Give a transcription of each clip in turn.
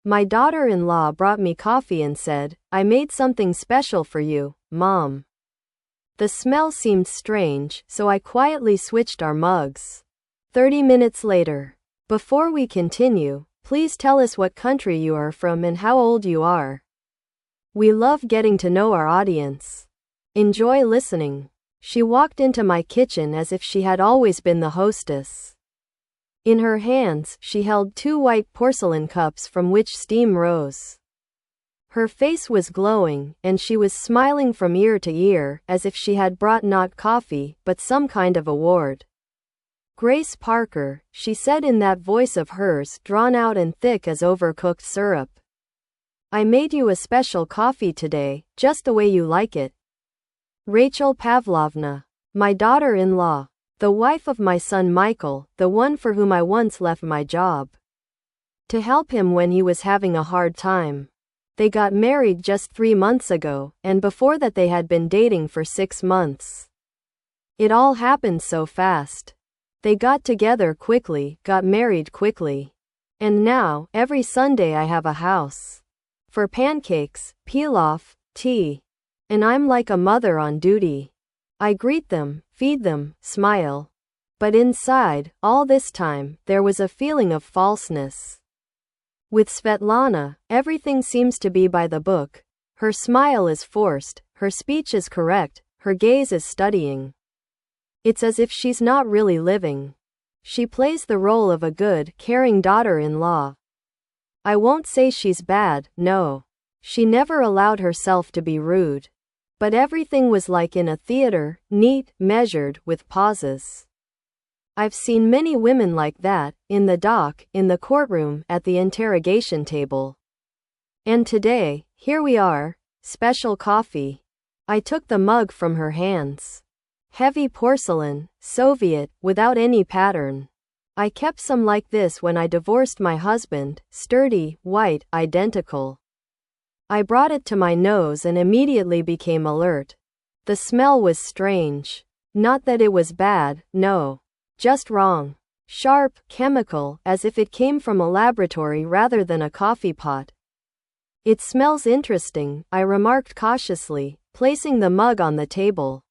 My daughter-in-law brought me coffee and said, "I made something special for you, Mom." The smell seemed strange, so I quietly switched our mugs. 30 minutes later. Before we continue, please tell us what country you are from and how old you are. We love getting to know our audience. Enjoy listening. She walked into my kitchen as if she had always been the hostess. In her hands, she held 2 white porcelain cups from which steam rose. Her face was glowing, and she was smiling from ear to ear, as if she had brought not coffee, but some kind of award. "Grace Parker," she said in that voice of hers, drawn out and thick as overcooked syrup. "I made you a special coffee today, just the way you like it." Rachel Pavlovna. My daughter-in-law. The wife of my son Michael, the one for whom I once left my job to help him when he was having a hard time. They got married just 3 months ago, and before that they had been dating for 6 months. It all happened so fast. They got together quickly, got married quickly. And now, every Sunday I have a house for pancakes, pilaf, tea. And I'm like a mother on duty. I greet them, feed them, smile. But inside, all this time, there was a feeling of falseness. With Svetlana, everything seems to be by the book. Her smile is forced, her speech is correct, her gaze is studying. It's as if she's not really living. She plays the role of a good, caring daughter-in-law. I won't say she's bad, no. She never allowed herself to be rude. But everything was like in a theater, neat, measured, with pauses. I've seen many women like that, in the dock, in the courtroom, at the interrogation table. And today, here we are, special coffee. I took the mug from her hands. Heavy porcelain, Soviet, without any pattern. I kept some like this when I divorced my husband, sturdy, white, identical. I brought it to my nose and immediately became alert. The smell was strange. Not that it was bad, no. Just wrong. Sharp, chemical, as if it came from a laboratory rather than a coffee pot. "It smells interesting," I remarked cautiously, placing the mug on the table.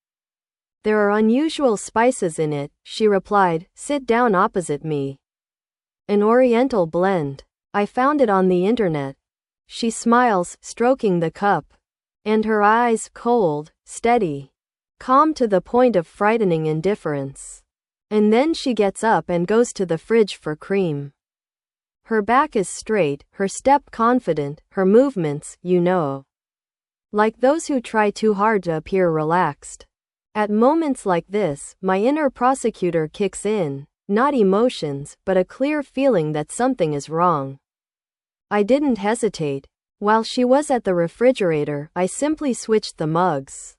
"There are unusual spices in it," she replied. "Sit down opposite me." "An Oriental blend. I found it on the internet." She smiles, stroking the cup. And her eyes, cold, steady, calm to the point of frightening indifference. And then she gets up and goes to the fridge for cream. Her back is straight, her step confident, her movements, like those who try too hard to appear relaxed. At moments like this, my inner prosecutor kicks in, not emotions, but a clear feeling that something is wrong. I didn't hesitate. While she was at the refrigerator, I simply switched the mugs.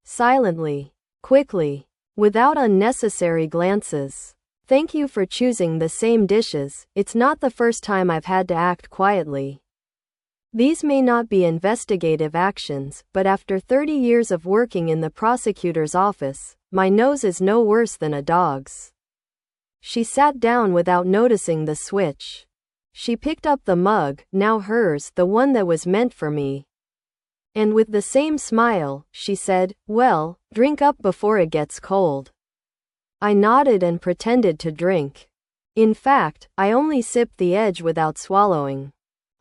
Silently, quickly, without unnecessary glances. "Thank you for choosing the same dishes. It's not the first time I've had to act quietly." These may not be investigative actions, but after 30 years of working in the prosecutor's office, my nose is no worse than a dog's. She sat down without noticing the switch. She picked up the mug, now hers, the one that was meant for me. And with the same smile, she said, "Well, drink up before it gets cold." I nodded and pretended to drink. In fact, I only sipped the edge without swallowing.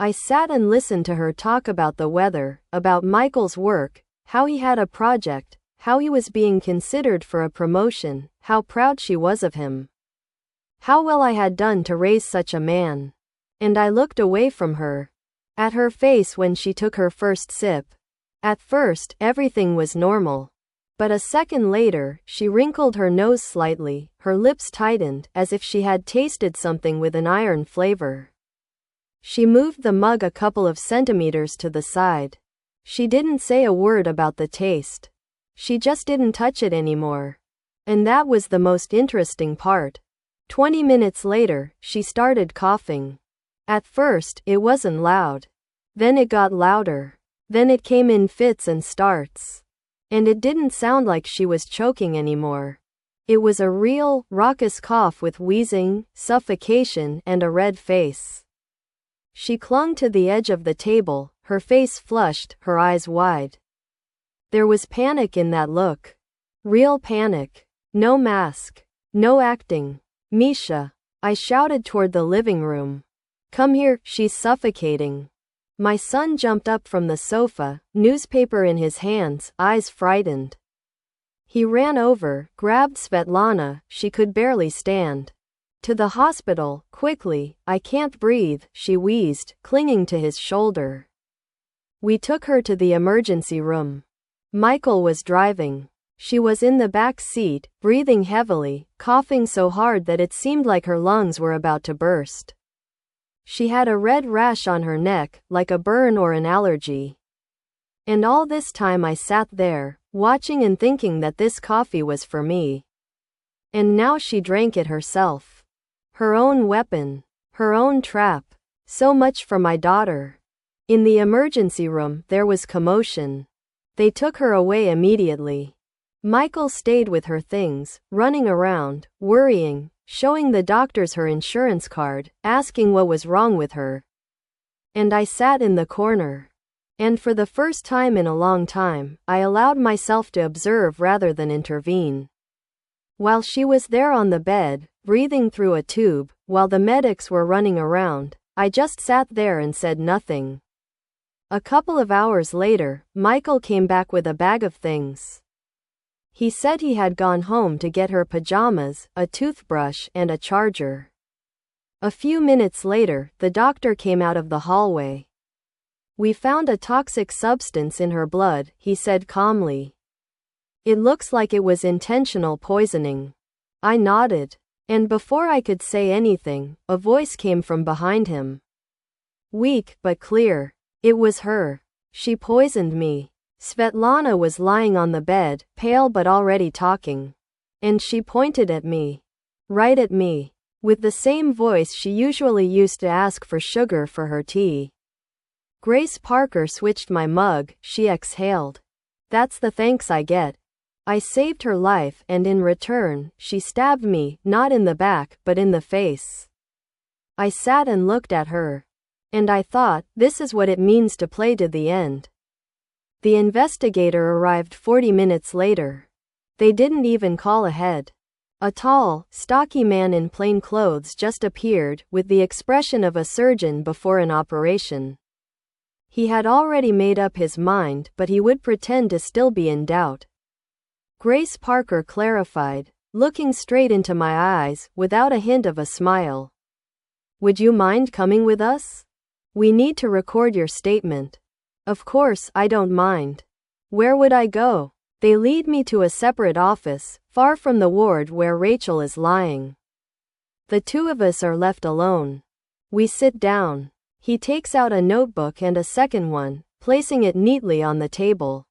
I sat and listened to her talk about the weather, about Michael's work, how he had a project, how he was being considered for a promotion, how proud she was of him. How well I had done to raise such a man. And I looked away from her. At her face when she took her first sip. At first, everything was normal. But a second later, she wrinkled her nose slightly, her lips tightened, as if she had tasted something with an iron flavor. She moved the mug a couple of centimeters to the side. She didn't say a word about the taste. She just didn't touch it anymore. And that was the most interesting part. 20 minutes later, she started coughing. At first, it wasn't loud. Then it got louder. Then it came in fits and starts. And it didn't sound like she was choking anymore. It was a real, raucous cough with wheezing, suffocation, and a red face. She clung to the edge of the table, her face flushed, her eyes wide. There was panic in that look. Real panic. No mask. No acting. Misha. I shouted toward the living room. Come here, she's suffocating. My son jumped up from the sofa, newspaper in his hands, eyes frightened. He ran over, grabbed Svetlana, she could barely stand. To the hospital, quickly, I can't breathe, she wheezed, clinging to his shoulder. We took her to the emergency room. Michael was driving. She was in the back seat, breathing heavily, coughing so hard that it seemed like her lungs were about to burst. She had a red rash on her neck, like a burn or an allergy. And all this time I sat there, watching and thinking that this coffee was for me. And now she drank it herself. Her own weapon. Her own trap. So much for my daughter. In the emergency room, there was commotion. They took her away immediately. Michael stayed with her things, running around, worrying, showing the doctors her insurance card, asking what was wrong with her. And I sat in the corner. And for the first time in a long time, I allowed myself to observe rather than intervene. While she was there on the bed, breathing through a tube, while the medics were running around, I just sat there and said nothing. A couple of hours later, Michael came back with a bag of things. He said he had gone home to get her pajamas, a toothbrush, and a charger. A few minutes later, the doctor came out of the hallway. We found a toxic substance in her blood, he said calmly. It looks like it was intentional poisoning. I nodded. And before I could say anything, a voice came from behind him. Weak, but clear. It was her. She poisoned me. Svetlana was lying on the bed, pale but already talking. And she pointed at me. Right at me. With the same voice she usually used to ask for sugar for her tea. Grace Parker switched my mug, she exhaled. That's the thanks I get. I saved her life, and in return, she stabbed me, not in the back, but in the face. I sat and looked at her. And I thought, this is what it means to play to the end. The investigator arrived 40 minutes later. They didn't even call ahead. A tall, stocky man in plain clothes just appeared, with the expression of a surgeon before an operation. He had already made up his mind, but he would pretend to still be in doubt. Grace Parker clarified, looking straight into my eyes, without a hint of a smile. Would you mind coming with us? We need to record your statement. Of course, I don't mind. Where would I go? They lead me to a separate office, far from the ward where Rachel is lying. The two of us are left alone. We sit down. He takes out a notebook and a second one, placing it neatly on the table.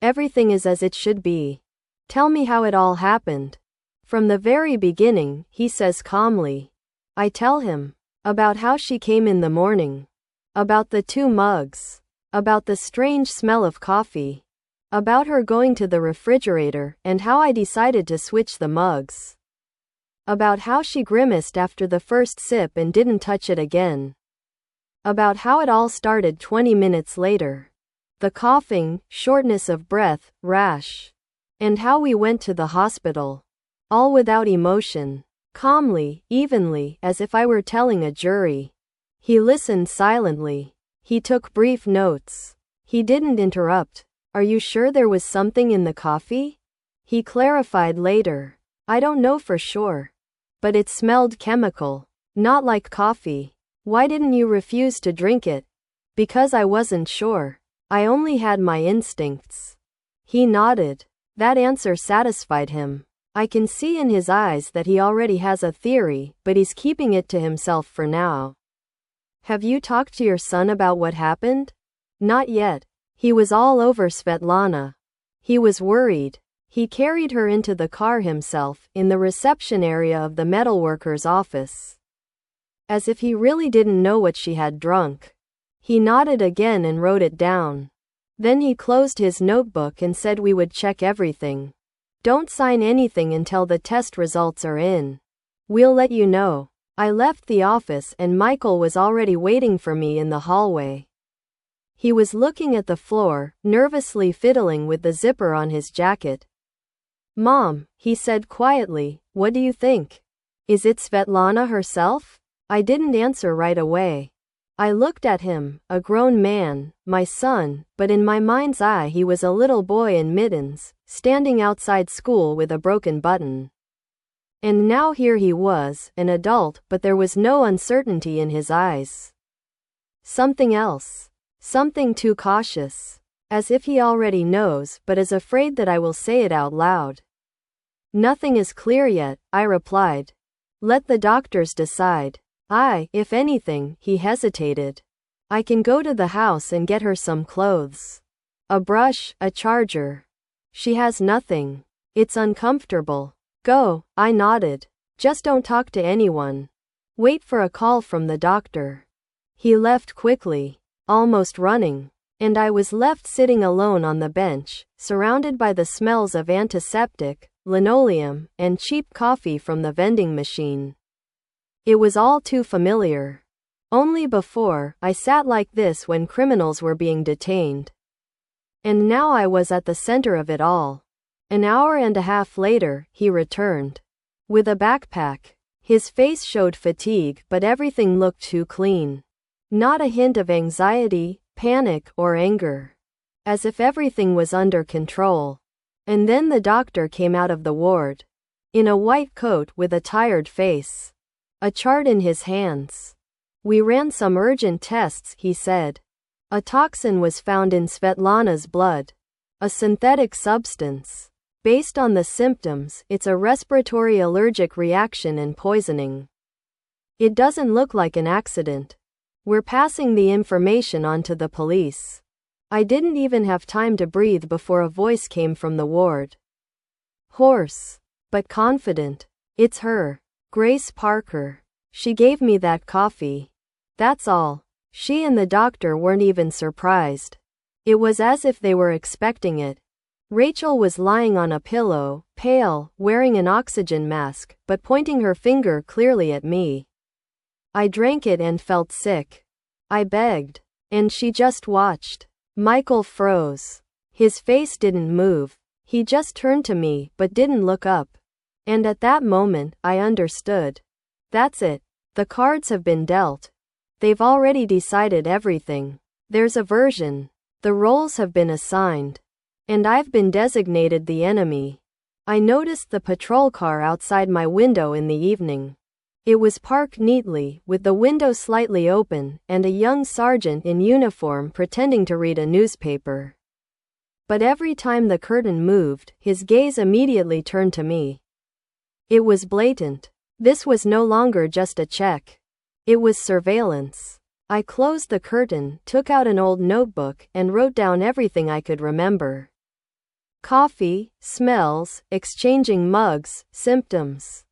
Everything is as it should be. Tell me how it all happened. From the very beginning, he says calmly. I tell him. About how she came in the morning. About the 2 mugs. About the strange smell of coffee. About her going to the refrigerator, and how I decided to switch the mugs. About how she grimaced after the first sip and didn't touch it again. About how it all started 20 minutes later. The coughing, shortness of breath, rash. And how we went to the hospital. All without emotion. Calmly, evenly, as if I were telling a jury. He listened silently. He took brief notes. He didn't interrupt. Are you sure there was something in the coffee? He clarified later. I don't know for sure. But it smelled chemical. Not like coffee. Why didn't you refuse to drink it? Because I wasn't sure. I only had my instincts. He nodded. That answer satisfied him. I can see in his eyes that he already has a theory, but he's keeping it to himself for now. Have you talked to your son about what happened? Not yet. He was all over Svetlana. He was worried. He carried her into the car himself, in the reception area of the metalworker's office. As if he really didn't know what she had drunk. He nodded again and wrote it down. Then he closed his notebook and said we would check everything. Don't sign anything until the test results are in. We'll let you know. I left the office and Michael was already waiting for me in the hallway. He was looking at the floor, nervously fiddling with the zipper on his jacket. "Mom," he said quietly, "what do you think? Is it Svetlana herself?" I didn't answer right away. I looked at him, a grown man, my son, but in my mind's eye he was a little boy in mittens, standing outside school with a broken button. And now here he was, an adult, but there was no uncertainty in his eyes. Something else. Something too cautious. As if he already knows, but is afraid that I will say it out loud. "Nothing is clear yet," I replied. "Let the doctors decide." If anything," he hesitated. "I can go to the house and get her some clothes. A brush, a charger." "She has nothing. It's uncomfortable." "Go," I nodded. "Just don't talk to anyone. Wait for a call from the doctor." He left quickly, almost running, and I was left sitting alone on the bench, surrounded by the smells of antiseptic, linoleum, and cheap coffee from the vending machine. It was all too familiar. Only before, I sat like this when criminals were being detained. And now I was at the center of it all. An hour and a half later, he returned. With a backpack. His face showed fatigue, but everything looked too clean. Not a hint of anxiety, panic, or anger. As if everything was under control. And then the doctor came out of the ward. In a white coat with a tired face. A chart in his hands. "We ran some urgent tests," he said. "A toxin was found in Svetlana's blood. A synthetic substance. Based on the symptoms, it's a respiratory allergic reaction and poisoning. It doesn't look like an accident. We're passing the information on to the police." I didn't even have time to breathe before a voice came from the ward. Hoarse, but confident. "It's her. Grace Parker. She gave me that coffee. That's all." She and the doctor weren't even surprised. It was as if they were expecting it. Rachel was lying on a pillow, pale, wearing an oxygen mask, but pointing her finger clearly at me. I drank it and felt sick. I begged. And she just watched. Michael froze. His face didn't move. He just turned to me, but didn't look up. And at that moment, I understood. That's it. The cards have been dealt. They've already decided everything. There's a version. The roles have been assigned. And I've been designated the enemy. I noticed the patrol car outside my window in the evening. It was parked neatly, with the window slightly open, and a young sergeant in uniform pretending to read a newspaper. But every time the curtain moved, his gaze immediately turned to me. It was blatant. This was no longer just a check. It was surveillance. I closed the curtain, took out an old notebook, and wrote down everything I could remember. Coffee, smells, exchanging mugs, symptoms.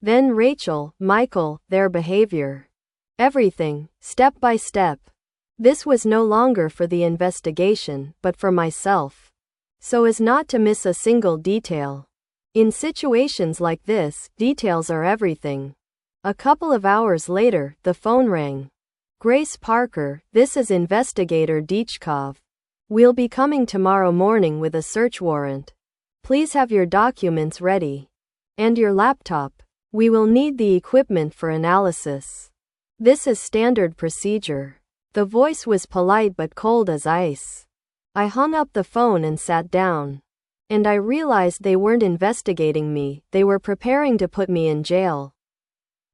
Then Rachel, Michael, their behavior. Everything, step by step. This was no longer for the investigation, but for myself. So as not to miss a single detail. In situations like this, details are everything. A couple of hours later, the phone rang. "Grace Parker, this is Investigator Dechkov. We'll be coming tomorrow morning with a search warrant. Please have your documents ready. And your laptop. We will need the equipment for analysis. This is standard procedure." The voice was polite but cold as ice. I hung up the phone and sat down. And I realized they weren't investigating me, they were preparing to put me in jail.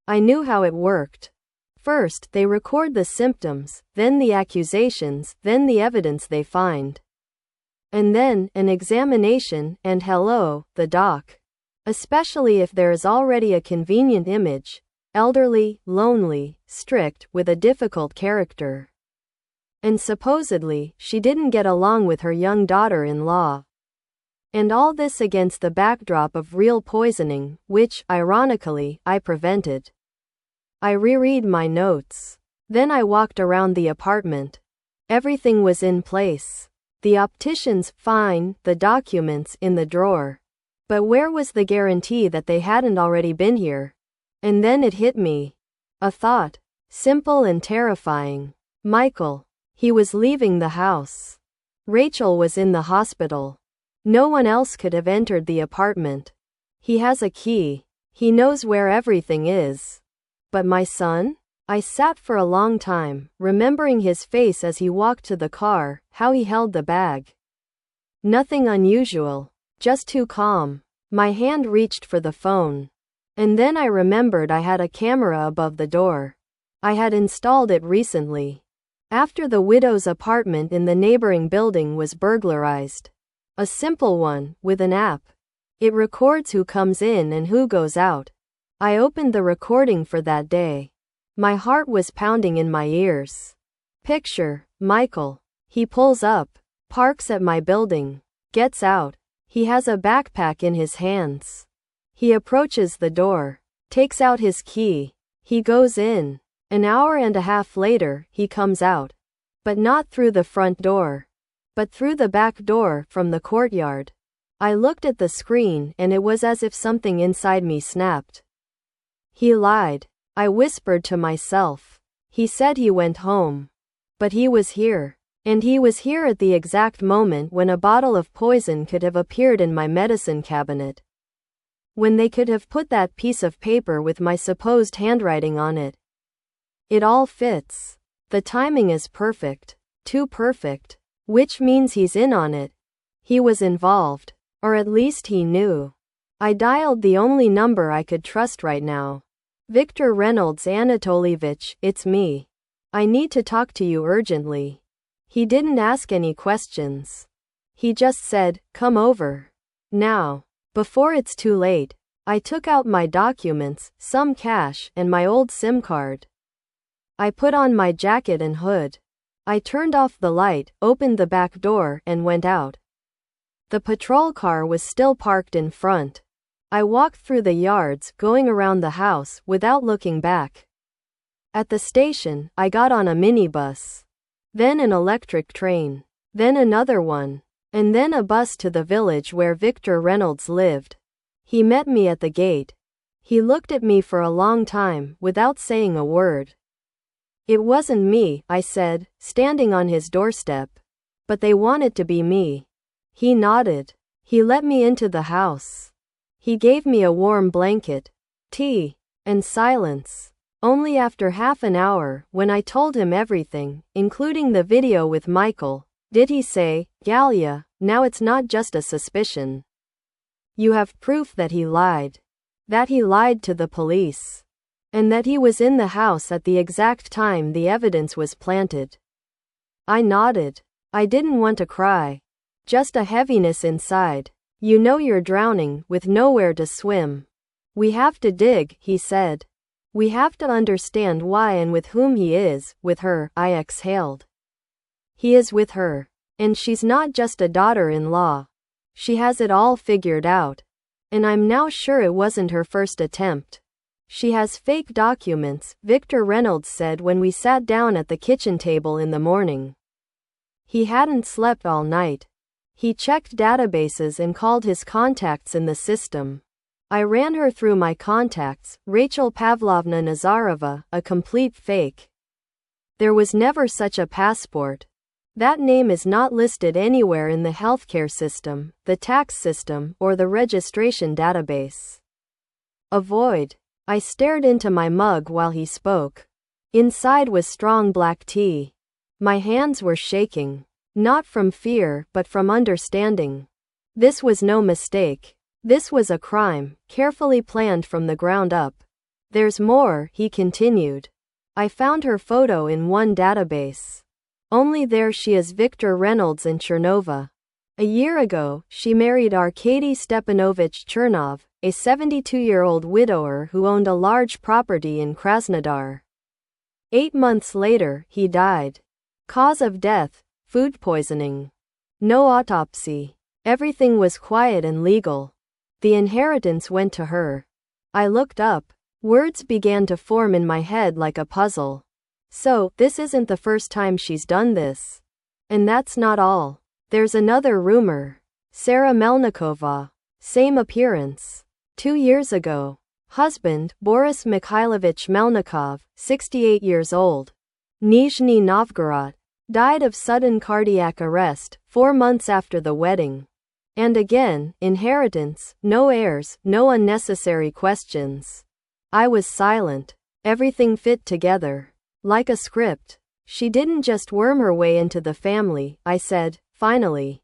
I knew how it worked. First, they record the symptoms, then the accusations, then the evidence they find. And then, an examination, and hello, the doc. Especially if there is already a convenient image, elderly, lonely, strict, with a difficult character. And supposedly, she didn't get along with her young daughter-in-law. And all this against the backdrop of real poisoning, which, ironically, I prevented. I reread my notes. Then I walked around the apartment. Everything was in place. The opticians, fine, the documents, in the drawer. But where was the guarantee that they hadn't already been here? And then it hit me. A thought. Simple and terrifying. Michael. He was leaving the house. Rachel was in the hospital. No one else could have entered the apartment. He has a key. He knows where everything is. But my son? I sat for a long time, remembering his face as he walked to the car, how he held the bag. Nothing unusual. Just too calm. My hand reached for the phone. And then I remembered I had a camera above the door. I had installed it recently. After the widow's apartment in the neighboring building was burglarized. A simple one, with an app. It records who comes in and who goes out. I opened the recording for that day. My heart was pounding in my ears. Picture, Michael. He pulls up, parks at my building, gets out. He has a backpack in his hands. He approaches the door, takes out his key. He goes in. An hour and a half later, he comes out. But not through the front door, but through the back door from the courtyard. I looked at the screen and it was as if something inside me snapped. He lied. I whispered to myself. He said he went home. But he was here. And he was here at the exact moment when a bottle of poison could have appeared in my medicine cabinet. When they could have put that piece of paper with my supposed handwriting on it. It all fits. The timing is perfect. Too perfect. Which means he's in on it. He was involved. Or at least he knew. I dialed the only number I could trust right now. Victor Reynolds Anatolievich, it's me. I need to talk to you urgently. He didn't ask any questions. He just said, come over. Now. Before it's too late. I took out my documents, some cash, and my old SIM card. I put on my jacket and hood. I turned off the light, opened the back door, and went out. The patrol car was still parked in front. I walked through the yards, going around the house, without looking back. At the station, I got on a minibus. Then an electric train. Then another one. And then a bus to the village where Victor Reynolds lived. He met me at the gate. He looked at me for a long time, without saying a word. It wasn't me, I said, standing on his doorstep. But they wanted to be me. He nodded. He let me into the house. He gave me a warm blanket, tea, and silence. Only after half an hour, when I told him everything, including the video with Michael, did he say, Galia, now it's not just a suspicion. You have proof that he lied. That he lied to the police. And that he was in the house at the exact time the evidence was planted. I nodded. I didn't want to cry. Just a heaviness inside. You know you're drowning, with nowhere to swim. We have to dig, he said. We have to understand why and with whom he is, with her, I exhaled. He is with her. And she's not just a daughter-in-law. She has it all figured out. And I'm now sure it wasn't her first attempt. She has fake documents, Victor Reynolds said when we sat down at the kitchen table in the morning. He hadn't slept all night. He checked databases and called his contacts in the system. I ran her through my contacts, Rachel Pavlovna Nazarova, a complete fake. There was never such a passport. That name is not listed anywhere in the healthcare system, the tax system, or the registration database. Avoid. I stared into my mug while he spoke. Inside was strong black tea. My hands were shaking. Not from fear, but from understanding. This was no mistake. This was a crime, carefully planned from the ground up. There's more, he continued. I found her photo in one database. Only there she is, Victor Reynolds in Chernova. A year ago, she married Arkady Stepanovich Chernov, a 72-year-old widower who owned a large property in Krasnodar. 8 months later, he died. Cause of death, food poisoning. No autopsy. Everything was quiet and legal. The inheritance went to her. I looked up. Words began to form in my head like a puzzle. So, this isn't the first time she's done this. And that's not all. There's another rumor. Sarah Melnikova. Same appearance. 2 years ago. Husband, Boris Mikhailovich Melnikov, 68 years old. Nizhny Novgorod. Died of sudden cardiac arrest, 4 months after the wedding. And again, inheritance, no heirs, no unnecessary questions. I was silent. Everything fit together. Like a script. She didn't just worm her way into the family, I said, finally.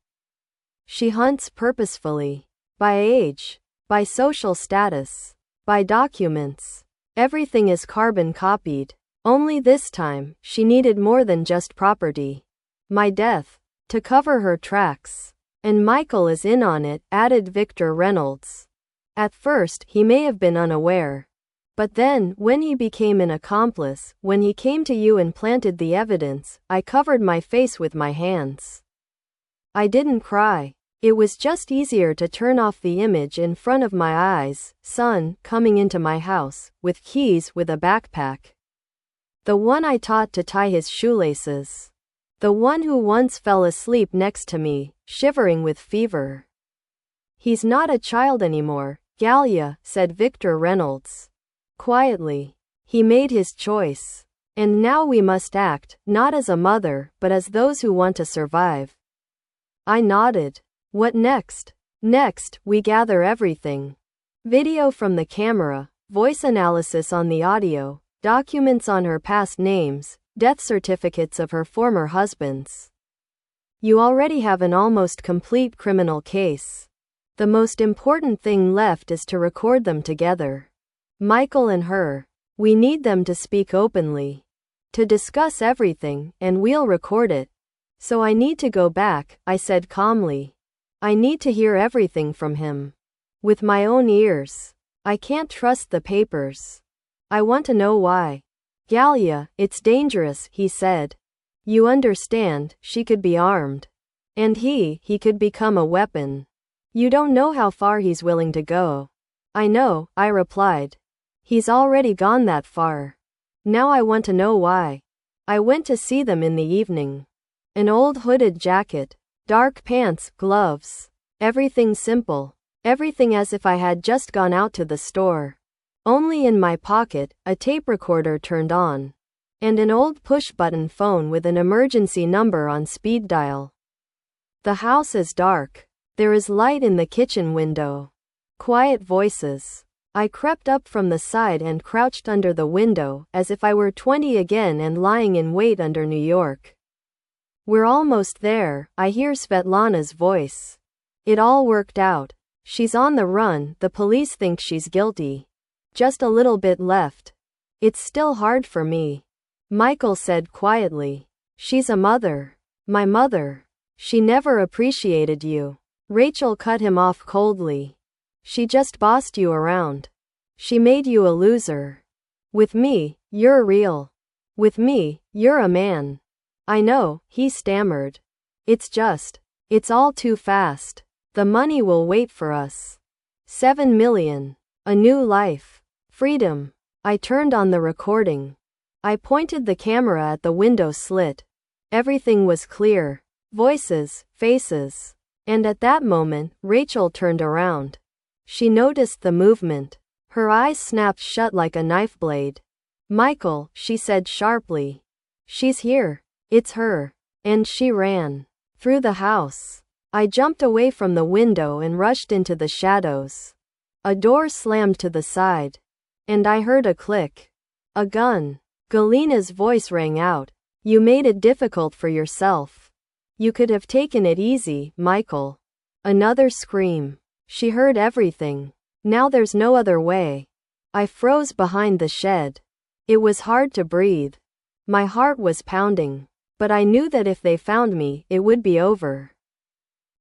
She hunts purposefully. By age. By social status. By documents. Everything is carbon copied. Only this time, she needed more than just property. My death. To cover her tracks. And Michael is in on it, added Victor Reynolds. At first, he may have been unaware. But then, when he became an accomplice, when he came to you and planted the evidence, I covered my face with my hands. I didn't cry. It was just easier to turn off the image in front of my eyes, son, coming into my house, with keys, with a backpack. The one I taught to tie his shoelaces. The one who once fell asleep next to me, shivering with fever. He's not a child anymore, Galia, said Victor Reynolds. Quietly. He made his choice. And now we must act, not as a mother, but as those who want to survive. I nodded. What next? Next, we gather everything. Video from the camera, voice analysis on the audio, documents on her past names, death certificates of her former husbands. You already have an almost complete criminal case. The most important thing left is to record them together. Michael and her. We need them to speak openly. To discuss everything, and we'll record it. So I need to go back, I said calmly. I need to hear everything from him. With my own ears. I can't trust the papers. I want to know why. Galia, it's dangerous, he said. You understand, she could be armed. And he could become a weapon. You don't know how far he's willing to go. I know, I replied. He's already gone that far. Now I want to know why. I went to see them in the evening. An old hooded jacket. Dark pants, gloves. Everything simple. Everything as if I had just gone out to the store. Only in my pocket, a tape recorder turned on. And an old push-button phone with an emergency number on speed dial. The house is dark. There is light in the kitchen window. Quiet voices. I crept up from the side and crouched under the window, as if I were 20 again and lying in wait under New York. We're almost there, I hear Svetlana's voice. It all worked out. She's on the run, the police think she's guilty. Just a little bit left. It's still hard for me. Michael said quietly. She's a mother. My mother. She never appreciated you. Rachel cut him off coldly. She just bossed you around. She made you a loser. With me, you're real. With me, you're a man. I know, he stammered. It's all too fast. The money will wait for us. 7 million. A new life. Freedom. I turned on the recording. I pointed the camera at the window slit. Everything was clear. Voices, faces. And at that moment, Rachel turned around. She noticed the movement. Her eyes snapped shut like a knife blade. Michael, she said sharply. She's here. It's her. And she ran. Through the house. I jumped away from the window and rushed into the shadows. A door slammed to the side. And I heard a click. A gun. Galina's voice rang out. You made it difficult for yourself. You could have taken it easy, Michael. Another scream. She heard everything. Now there's no other way. I froze behind the shed. It was hard to breathe. My heart was pounding. But I knew that if they found me, it would be over.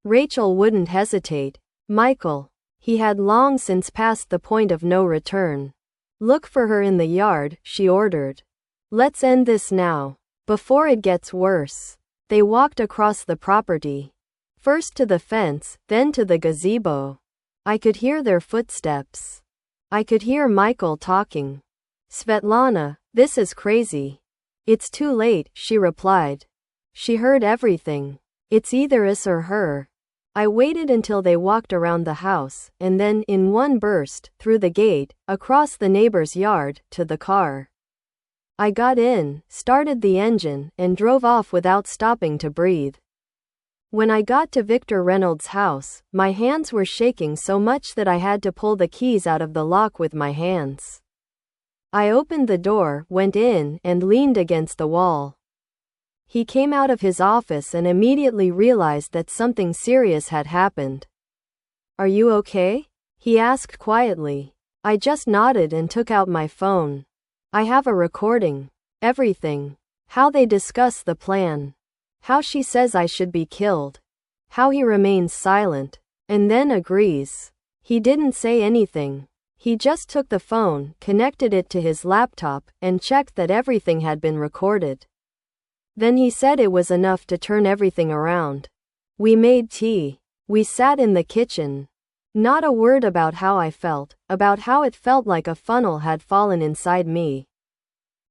Rachel wouldn't hesitate. Michael. He had long since passed the point of no return. Look for her in the yard, she ordered. Let's end this now. Before it gets worse. They walked across the property. First to the fence, then to the gazebo. I could hear their footsteps. I could hear Michael talking. Svetlana, this is crazy. It's too late, she replied. She heard everything. It's either us or her. I waited until they walked around the house, and then, in one burst, through the gate, across the neighbor's yard, to the car. I got in, started the engine, and drove off without stopping to breathe. When I got to Victor Reynolds' house, my hands were shaking so much that I had to pull the keys out of the lock with my hands. I opened the door, went in, and leaned against the wall. He came out of his office and immediately realized that something serious had happened. "Are you okay?" he asked quietly. I just nodded and took out my phone. "I have a recording. Everything. How they discuss the plan. How she says I should be killed. How he remains silent. And then agrees." He didn't say anything. He just took the phone, connected it to his laptop, and checked that everything had been recorded. Then he said it was enough to turn everything around. We made tea. We sat in the kitchen. Not a word about how I felt, about how it felt like a funnel had fallen inside me.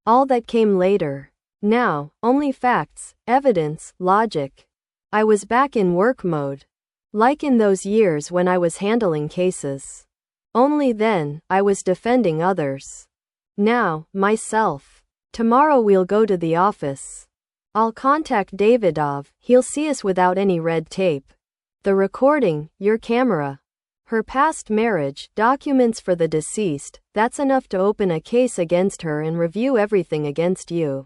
All that came later. Now, only facts, evidence, logic. I was back in work mode. Like in those years when I was handling cases. Only then, I was defending others. Now, myself. Tomorrow we'll go to the office. I'll contact Davidov, he'll see us without any red tape. The recording, your camera. Her past marriage, documents for the deceased, that's enough to open a case against her and review everything against you.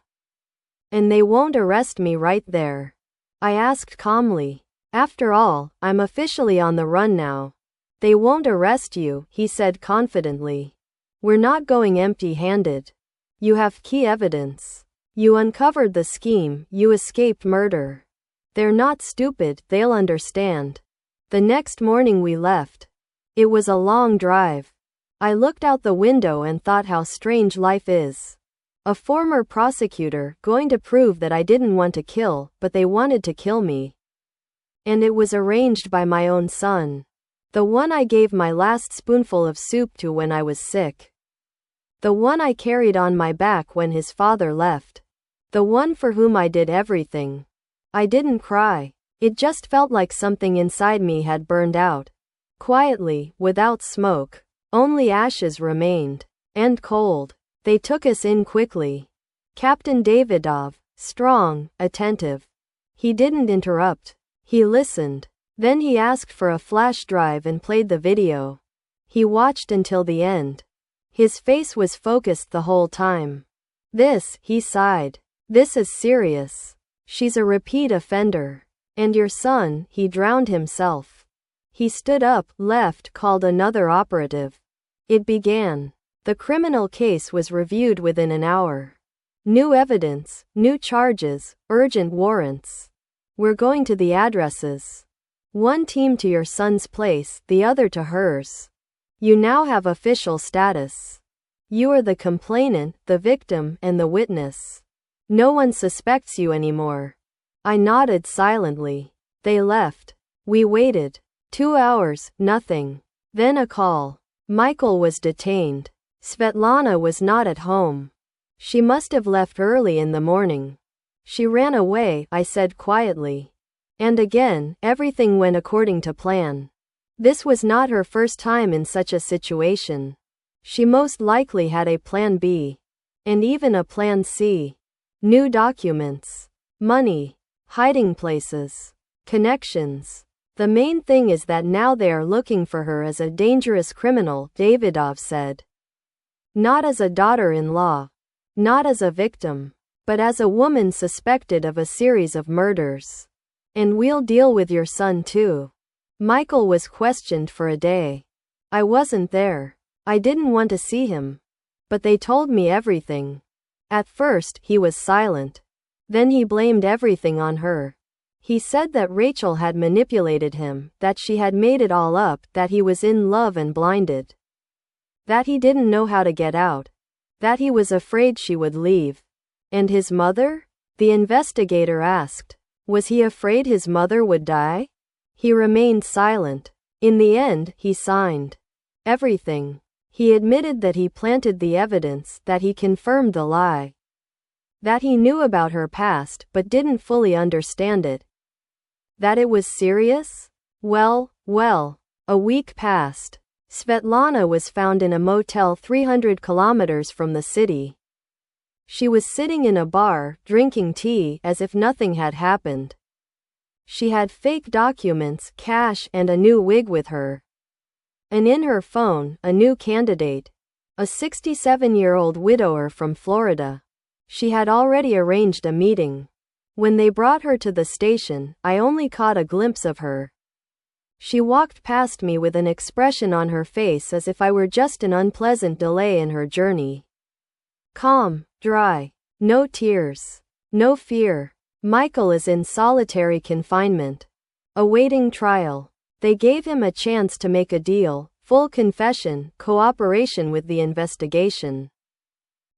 And they won't arrest me right there. I asked calmly. After all, I'm officially on the run now. They won't arrest you, he said confidently. We're not going empty-handed. You have key evidence. You uncovered the scheme, you escaped murder. They're not stupid, they'll understand. The next morning we left. It was a long drive. I looked out the window and thought how strange life is. A former prosecutor, going to prove that I didn't want to kill, but they wanted to kill me. And it was arranged by my own son. The one I gave my last spoonful of soup to when I was sick. The one I carried on my back when his father left. The one for whom I did everything. I didn't cry. It just felt like something inside me had burned out. Quietly, without smoke. Only ashes remained. And cold. They took us in quickly. Captain Davidov, strong, attentive. He didn't interrupt. He listened. Then he asked for a flash drive and played the video. He watched until the end. His face was focused the whole time. "This," he sighed. "This is serious. She's a repeat offender. And your son, he drowned himself." He stood up, left, called another operative. It began. The criminal case was reviewed within an hour. New evidence, new charges, urgent warrants. We're going to the addresses. One team to your son's place, the other to hers. You now have official status. You are the complainant, the victim, and the witness. No one suspects you anymore. I nodded silently. They left. We waited. 2 hours, nothing. Then a call. Michael was detained. Svetlana was not at home. She must have left early in the morning. She ran away, I said quietly. And again, everything went according to plan. This was not her first time in such a situation. She most likely had a plan B. And even a plan C. New documents. Money. Hiding places. Connections. The main thing is that now they are looking for her as a dangerous criminal, Davidov said. Not as a daughter-in-law. Not as a victim. But as a woman suspected of a series of murders. And we'll deal with your son too. Michael was questioned for a day. I wasn't there. I didn't want to see him. But they told me everything. At first, he was silent. Then he blamed everything on her. He said that Rachel had manipulated him, that she had made it all up, that he was in love and blinded. That he didn't know how to get out. That he was afraid she would leave. And his mother? The investigator asked. Was he afraid his mother would die? He remained silent. In the end, he signed everything. He admitted that he planted the evidence, that he confirmed the lie. That he knew about her past, but didn't fully understand it. That it was serious? Well, a week passed. Svetlana was found in a motel 300 kilometers from the city. She was sitting in a bar, drinking tea, as if nothing had happened. She had fake documents, cash, and a new wig with her. And in her phone, a new candidate. A 67-year-old widower from Florida. She had already arranged a meeting. When they brought her to the station, I only caught a glimpse of her. She walked past me with an expression on her face as if I were just an unpleasant delay in her journey. Calm, dry. No tears. No fear. Michael is in solitary confinement. Awaiting trial. They gave him a chance to make a deal, full confession, cooperation with the investigation.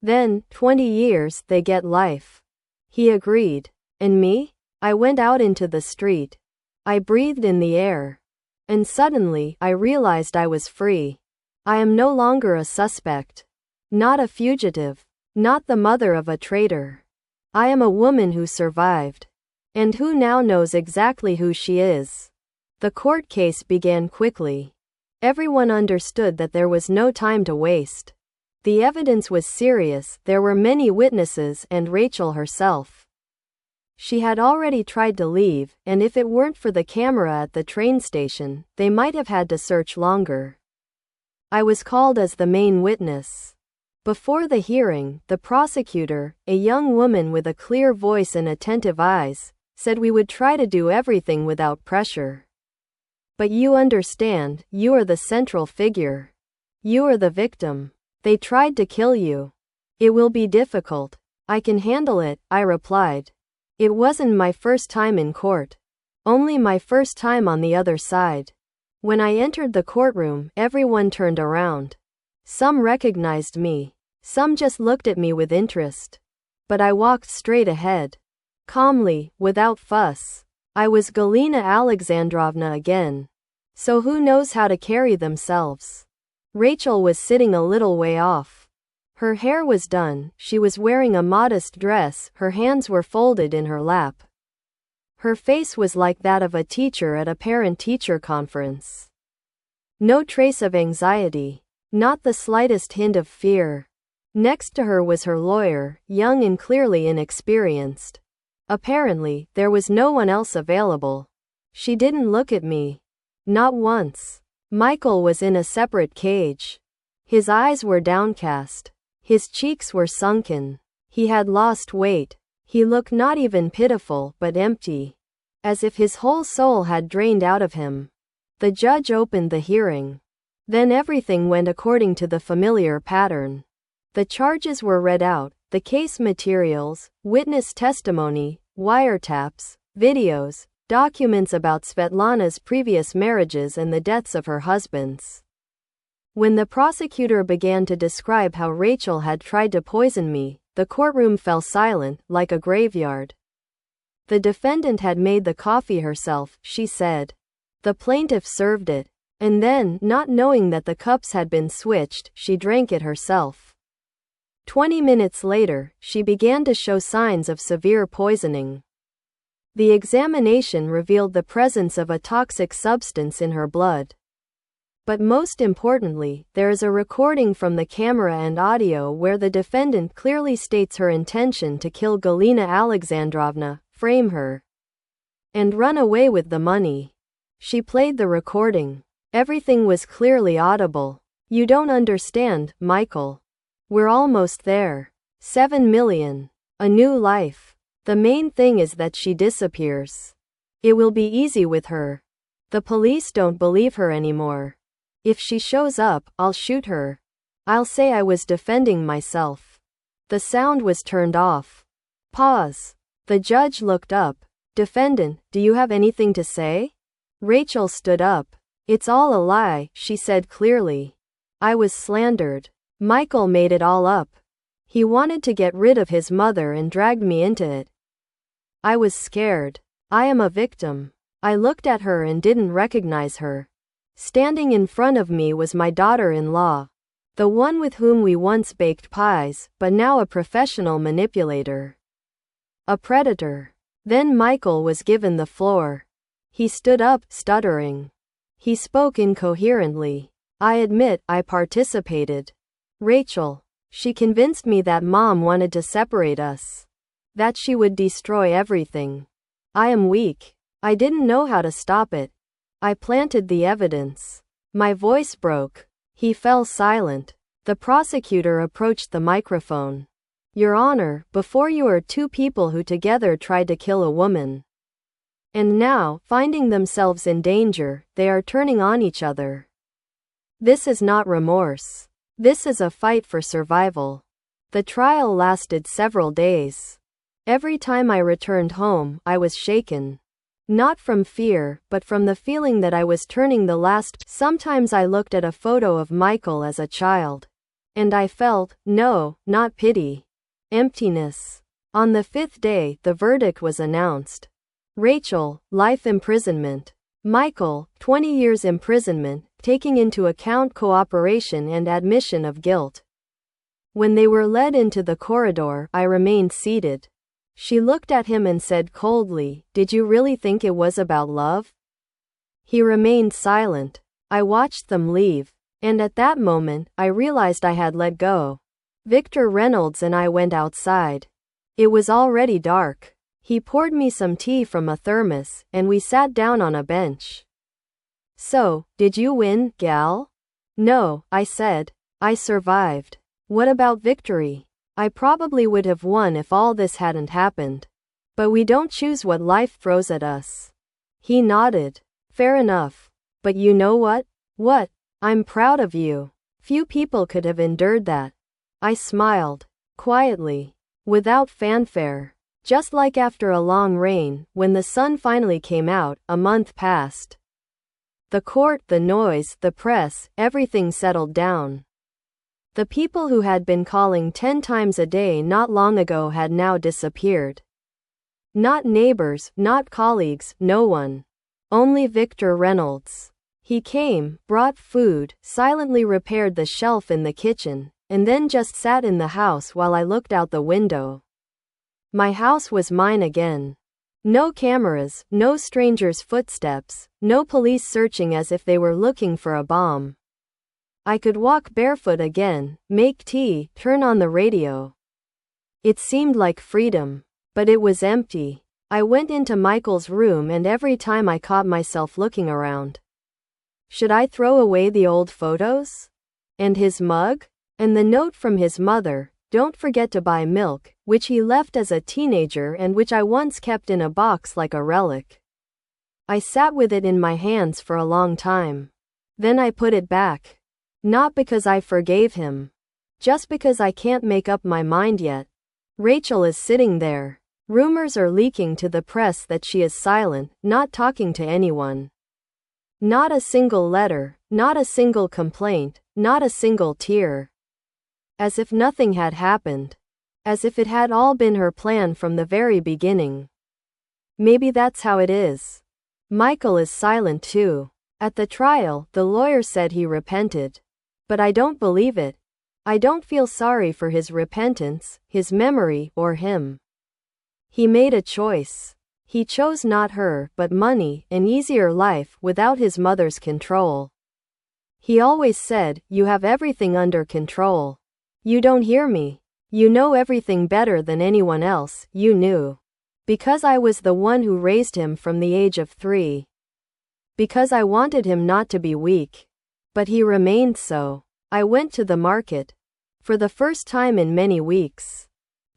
Then, 20 years, they get life. He agreed. And me? I went out into the street. I breathed in the air. And suddenly, I realized I was free. I am no longer a suspect. Not a fugitive. Not the mother of a traitor. I am a woman who survived. And who now knows exactly who she is. The court case began quickly. Everyone understood that there was no time to waste. The evidence was serious, there were many witnesses, and Rachel herself. She had already tried to leave, and if it weren't for the camera at the train station, they might have had to search longer. I was called as the main witness. Before the hearing, the prosecutor, a young woman with a clear voice and attentive eyes, said we would try to do everything without pressure. But you understand, you are the central figure. You are the victim. They tried to kill you. It will be difficult. I can handle it, I replied. It wasn't my first time in court. Only my first time on the other side. When I entered the courtroom, everyone turned around. Some recognized me. Some just looked at me with interest. But I walked straight ahead. Calmly, without fuss. I was Galina Alexandrovna again. So who knows how to carry themselves? Rachel was sitting a little way off. Her hair was done, she was wearing a modest dress, her hands were folded in her lap. Her face was like that of a teacher at a parent-teacher conference. No trace of anxiety. Not the slightest hint of fear. Next to her was her lawyer, young and clearly inexperienced. Apparently, there was no one else available. She didn't look at me. Not once. Michael was in a separate cage. His eyes were downcast. His cheeks were sunken. He had lost weight. He looked not even pitiful, but empty. As if his whole soul had drained out of him. The judge opened the hearing. Then everything went according to the familiar pattern. The charges were read out, the case materials, witness testimony, wiretaps, videos, documents about Svetlana's previous marriages and the deaths of her husbands. When the prosecutor began to describe how Rachel had tried to poison me, the courtroom fell silent, like a graveyard. The defendant had made the coffee herself, she said. The plaintiff served it. And then, not knowing that the cups had been switched, she drank it herself. 20 minutes later, she began to show signs of severe poisoning. The examination revealed the presence of a toxic substance in her blood. But most importantly, there is a recording from the camera and audio where the defendant clearly states her intention to kill Galina Alexandrovna, frame her, and run away with the money. She played the recording. Everything was clearly audible. You don't understand, Michael. We're almost there. 7 million. A new life. The main thing is that she disappears. It will be easy with her. The police don't believe her anymore. If she shows up, I'll shoot her. I'll say I was defending myself. The sound was turned off. Pause. The judge looked up. Defendant, do you have anything to say? Rachel stood up. It's all a lie, she said clearly. I was slandered. Michael made it all up. He wanted to get rid of his mother and dragged me into it. I was scared. I am a victim. I looked at her and didn't recognize her. Standing in front of me was my daughter-in-law. The one with whom we once baked pies, but now a professional manipulator. A predator. Then Michael was given the floor. He stood up, stuttering. He spoke incoherently. I admit, I participated. Rachel. She convinced me that Mom wanted to separate us. That she would destroy everything. I am weak. I didn't know how to stop it. I planted the evidence. My voice broke. He fell silent. The prosecutor approached the microphone. Your Honor, before you are two people who together tried to kill a woman. And now, finding themselves in danger, they are turning on each other. This is not remorse. This is a fight for survival. The trial lasted several days. Every time I returned home, I was shaken. Not from fear, but from the feeling that I was turning the last. Sometimes I looked at a photo of Michael as a child. And I felt, no, not pity. Emptiness. On the 5th day, the verdict was announced. Rachel, life imprisonment. Michael, 20 years imprisonment, taking into account cooperation and admission of guilt. When they were led into the corridor, I remained seated. She looked at him and said coldly, "Did you really think it was about love?" He remained silent. I watched them leave. And at that moment, I realized I had let go. Victor Reynolds and I went outside. It was already dark. He poured me some tea from a thermos, and we sat down on a bench. So, did you win, gal? No, I said. I survived. What about victory? I probably would have won if all this hadn't happened. But we don't choose what life throws at us. He nodded. Fair enough. But you know what? What? I'm proud of you. Few people could have endured that. I smiled. Quietly. Without fanfare. Just like after a long rain, when the sun finally came out, a month passed. The court, the noise, the press, everything settled down. The people who had been calling 10 times a day not long ago had now disappeared. Not neighbors, not colleagues, no one. Only Victor Reynolds. He came, brought food, silently repaired the shelf in the kitchen, and then just sat in the house while I looked out the window. My house was mine again. No cameras, no strangers' footsteps, no police searching as if they were looking for a bomb. I could walk barefoot again, make tea, turn on the radio. It seemed like freedom. But it was empty. I went into Michael's room and every time I caught myself looking around. Should I throw away the old photos? And his mug? And the note from his mother, "Don't forget to buy milk," which he left as a teenager and which I once kept in a box like a relic. I sat with it in my hands for a long time. Then I put it back. Not because I forgave him. Just because I can't make up my mind yet. Rachel is sitting there. Rumors are leaking to the press that she is silent, not talking to anyone. Not a single letter, not a single complaint, not a single tear. As if nothing had happened. As if it had all been her plan from the very beginning. Maybe that's how it is. Michael is silent too. At the trial, the lawyer said he repented. But I don't believe it. I don't feel sorry for his repentance, his memory, or him. He made a choice. He chose not her, but money, an easier life, without his mother's control. He always said, "You have everything under control. You don't hear me. You know everything better than anyone else, you knew." Because I was the one who raised him from the age of 3. Because I wanted him not to be weak. But he remained so. I went to the market. For the first time in many weeks.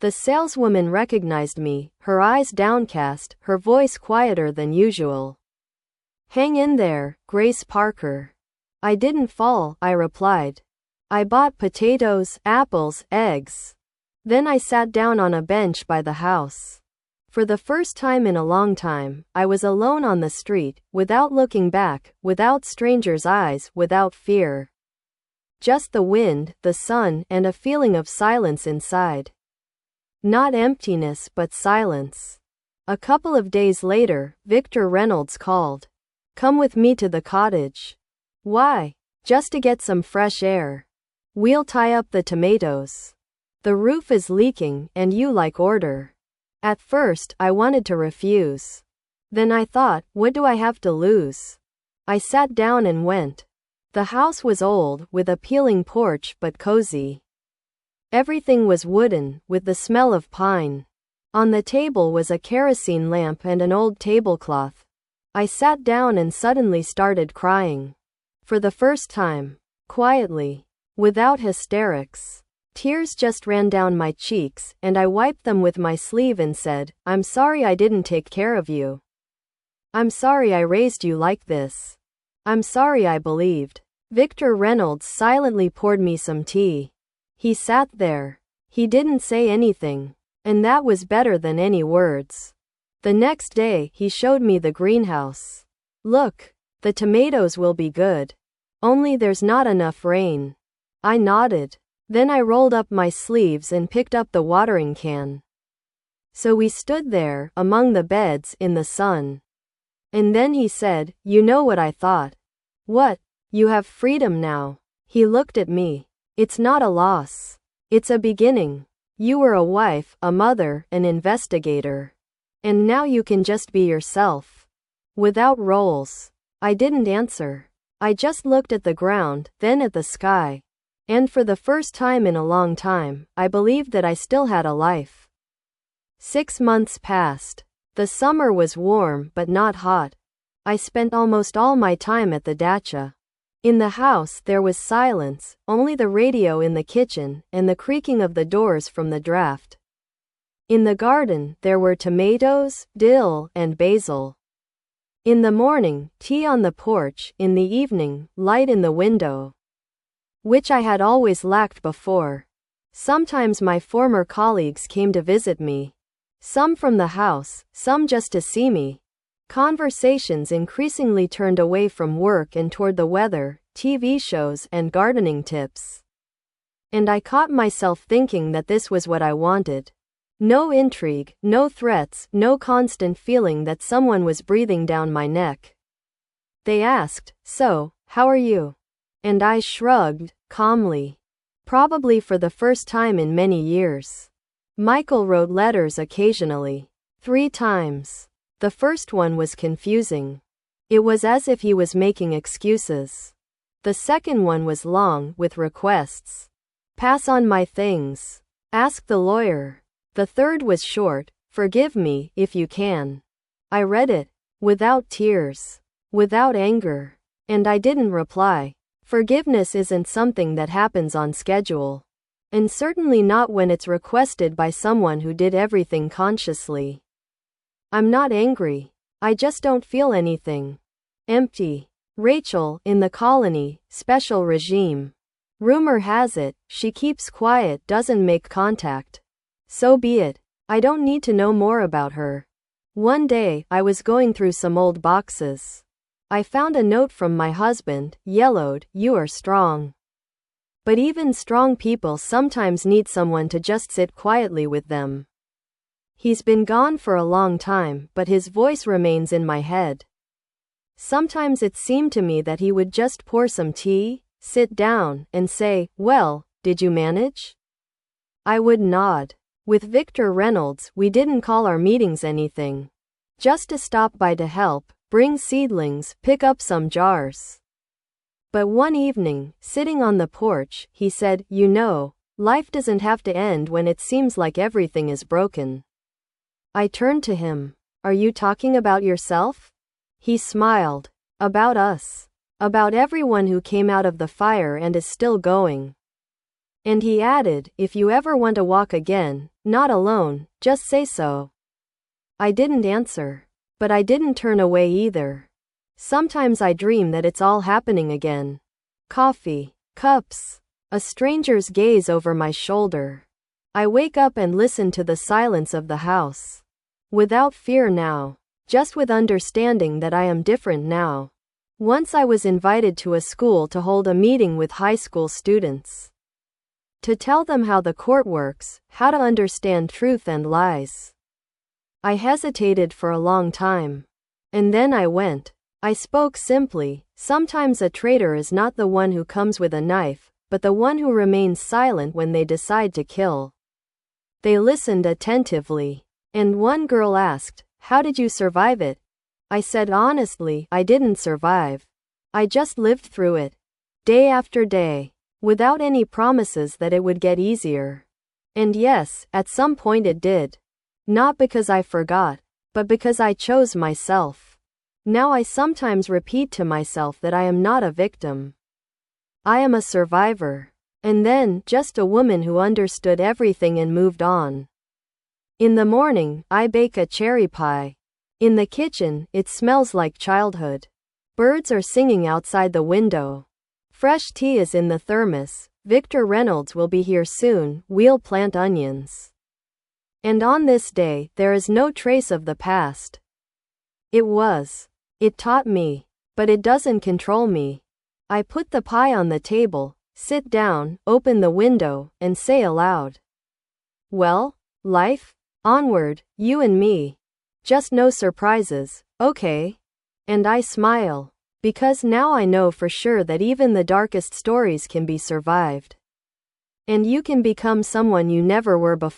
The saleswoman recognized me, her eyes downcast, her voice quieter than usual. "Hang in there, Grace Parker." "I didn't fall," I replied. "I bought potatoes, apples, eggs." Then I sat down on a bench by the house. For the first time in a long time, I was alone on the street, without looking back, without strangers' eyes, without fear. Just the wind, the sun, and a feeling of silence inside. Not emptiness but silence. A couple of days later, Victor Reynolds called. "Come with me to the cottage." "Why?" "Just to get some fresh air. We'll tie up the tomatoes. The roof is leaking, and you like order." At first, I wanted to refuse. Then I thought, what do I have to lose? I sat down and went. The house was old, with a peeling porch but cozy. Everything was wooden, with the smell of pine. On the table was a kerosene lamp and an old tablecloth. I sat down and suddenly started crying. For the first time. Quietly. Without hysterics. Tears just ran down my cheeks, and I wiped them with my sleeve and said, I'm sorry I didn't take care of you. I'm sorry I raised you like this. I'm sorry I believed. Victor Reynolds silently poured me some tea. He sat there. He didn't say anything. And that was better than any words. The next day, he showed me the greenhouse. Look, the tomatoes will be good. Only there's not enough rain. I nodded. Then I rolled up my sleeves and picked up the watering can. So we stood there, among the beds, in the sun. And then he said, you know what I thought? What? You have freedom now. He looked at me. It's not a loss. It's a beginning. You were a wife, a mother, an investigator. And now you can just be yourself. Without roles. I didn't answer. I just looked at the ground, then at the sky. And for the first time in a long time, I believed that I still had a life. 6 months passed. The summer was warm but not hot. I spent almost all my time at the dacha. In the house there was silence, only the radio in the kitchen, and the creaking of the doors from the draft. In the garden there were tomatoes, dill, and basil. In the morning, tea on the porch, in the evening, light in the window. Which I had always lacked before. Sometimes my former colleagues came to visit me. Some from the house, some just to see me. Conversations increasingly turned away from work and toward the weather, TV shows, and gardening tips. And I caught myself thinking that this was what I wanted. No intrigue, no threats, no constant feeling that someone was breathing down my neck. They asked, so, how are you? And I shrugged, calmly. Probably for the first time in many years. Michael wrote letters occasionally. 3 times. The first one was confusing. It was as if he was making excuses. The second one was long, with requests. Pass on my things. Ask the lawyer. The third was short, forgive me, if you can. I read it. Without tears. Without anger. And I didn't reply. Forgiveness isn't something that happens on schedule. And certainly not when it's requested by someone who did everything consciously. I'm not angry. I just don't feel anything. Empty. Rachel, in the colony, special regime. Rumor has it, she keeps quiet, doesn't make contact. So be it. I don't need to know more about her. One day, I was going through some old boxes. I found a note from my husband, yellowed, you are strong. But even strong people sometimes need someone to just sit quietly with them. He's been gone for a long time, but his voice remains in my head. Sometimes it seemed to me that he would just pour some tea, sit down, and say, well, did you manage? I would nod. With Victor Reynolds, we didn't call our meetings anything. Just to stop by to help, bring seedlings, pick up some jars. But one evening, sitting on the porch, he said, you know, life doesn't have to end when it seems like everything is broken. I turned to him. Are you talking about yourself? He smiled. About us. About everyone who came out of the fire and is still going. And he added, if you ever want to walk again, not alone, just say so. I didn't answer. But I didn't turn away either. Sometimes I dream that it's all happening again. Coffee. Cups. A stranger's gaze over my shoulder. I wake up and listen to the silence of the house. Without fear now. Just with understanding that I am different now. Once I was invited to a school to hold a meeting with high school students. To tell them how the court works, how to understand truth and lies. I hesitated for a long time. And then I went. I spoke simply. Sometimes a traitor is not the one who comes with a knife, but the one who remains silent when they decide to kill. They listened attentively. And one girl asked, how did you survive it? I said honestly, I didn't survive. I just lived through it. Day after day. Without any promises that it would get easier. And yes, at some point it did. Not because I forgot, but because I chose myself. Now I sometimes repeat to myself that I am not a victim. I am a survivor. And then, just a woman who understood everything and moved on. In the morning, I bake a cherry pie. In the kitchen, it smells like childhood. Birds are singing outside the window. Fresh tea is in the thermos. Victor Reynolds will be here soon. We'll plant onions. And on this day, there is no trace of the past. It was. It taught me. But it doesn't control me. I put the pie on the table, sit down, open the window, and say aloud. Well, life? Onward, you and me. Just no surprises, okay? And I smile. Because now I know for sure that even the darkest stories can be survived. And you can become someone you never were before.